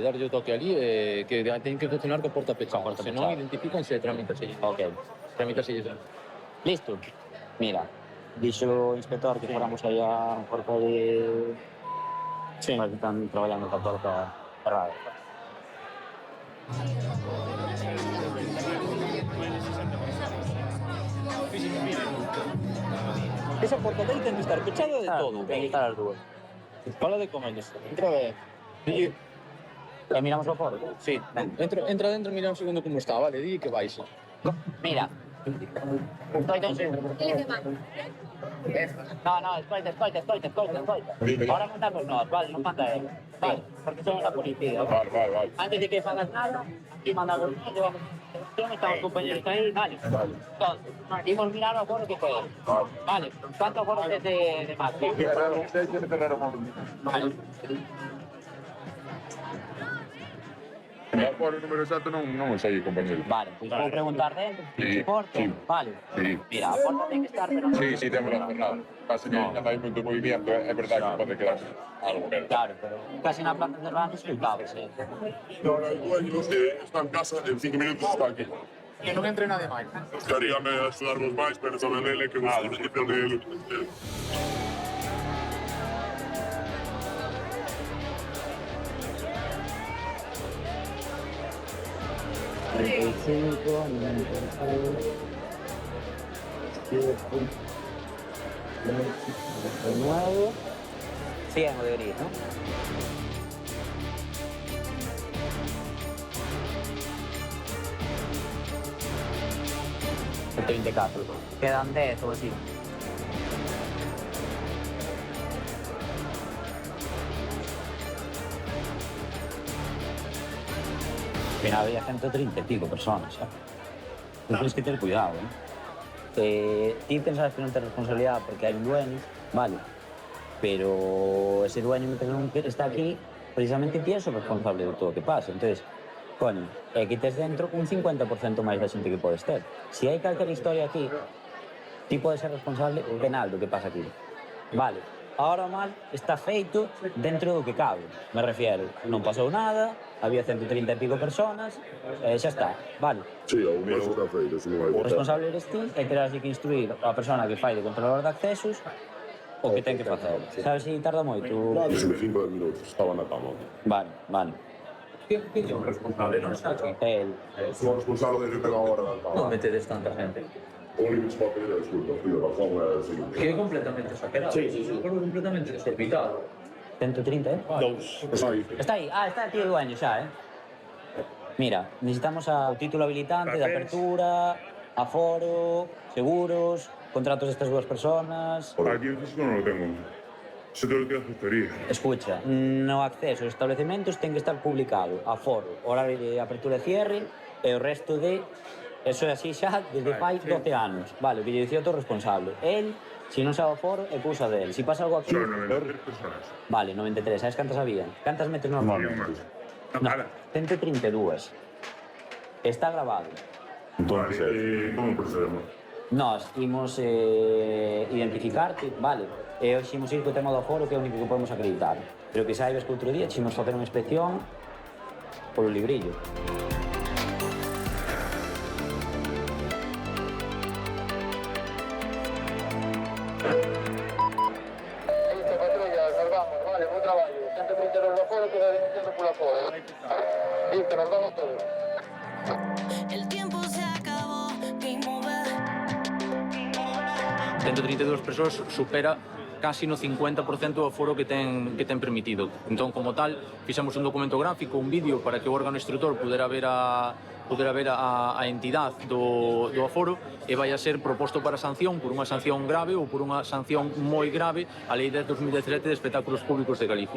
Darlle o toque ali que teñen que funcionar co porta pechada. Co porta Se non, pechada. identifícanse e tramítase. Ok. Tramítase. Listo. Mira, dixo o inspector que fóramos aí a porta de... Sí. Para que están traballando ca porta cerrada. Esa porta dele ten que estar pechada de todo. Ten que estar as dúas. Fala de con eles. Entra ben. E miramos o foro. Sí. Entra dentro, mira un segundo como está, vale, di que baixe. Mira. Escoita un segundo. No, escoita. Ahora mandamos nós, vale, non manda él. Vale, porque somos a policía. Vale. Antes de que fagas nada, aquí mandamos nós, llevamos... Estamos compañeros aí, vale. Entonces, imos mirar o foro que queda. Vale, ¿cuántos foros es de más? Vale. Por o número exacto non o sei, compañero. Vale, pues vou preguntar dentro, Sí, porta, sí. vale. Sí. Mira, a porta ten que estar, pero non... Sí, temos la jornada. Pasa que no hai moito movimiento, é verdade que pode quedar algo pero... Claro, pero casi na plaza cerrada non escoitaba, sí. No, el dueño está en casa, en 5 minutos está aquí. Que non entre nada máis. Gustaríame axudarvos máis, pero saben ele que vos condición de él. 35, 99, 100 debería, ¿no? Quedan 10 o así. Al final había 130 y pico personas, ¿sabes? Tú tienes que tener cuidado, ¿eh? Ti pensabas que non tens responsabilidad porque hai un dueño, vale, pero ese dueño que está aquí, precisamente ti és o responsable de todo o que pasa. Entonces, coño, é que tes dentro un 50% máis da xente que podes ter. Se hai calquera historia aquí, ti podes ser responsable penal do que pasa aquí. Vale, ahora mal está feito dentro do que cabe. Me refiero, non pasou nada, había 130 e pico personas, xa está, vale. Sí, o mío está feito, se non hai O responsable eres ti e terás que instruir a persona que fai de controlador de accesos o que ten que facer. Sabes se tarda moito? 5 minutos, estaba na cama. Vale. Que é o responsable, non está aquí? El. Sou responsable desde a hora da Non cama. metedes tanta gente. O límite para pedir desculpa, pido razón é o seguinte. Que é completamente exagerado. Sí. Completamente desorbitado. 130, ¿eh? Está aí. Está aí, está aquí o dueño xa, Mira, necesitamos o título habilitante de apertura, aforo, seguros, contratos destas dúas personas... Aquí el físico non lo tengo. Se te lo queda gestoría. Escucha, no acceso aos establecementos ten que estar publicado aforo, horario de apertura e cierre e o resto de... Eso é así xa desde fai 12 anos. Vale, o que lle dicía o teu responsable. El, se non sabe o aforo, é cousa del. Se pasa algo aquí... Son 93 personas. Vale, 93. Sabes cantas había? Cantas metes normalmente? Máis. No, 132. Está grabado. Entonces, como procedemos? Nós imos identificarte, vale, e hoxe imos ir co tema do aforo, que é o único que podemos acreditar. Pero que saibes que outro día imos facer unha inspección polo librillo. Listo, patrulla, nos vamos, vale, buen traballo. 132 do aforo, queda denunciando polo aforo. Listo, nos vamos todos. El tiempo se acabó, game over. 132 persoas supera casi no 50% do aforo que ten permitido. Entón, como tal, fixamos un documento gráfico, un vídeo para que o órgano instructor pudera ver a entidade do aforo e vai a ser proposto para sanción por unha sanción grave ou por unha sanción moi grave a Lei 10/2017 de espectáculos públicos de Galicia.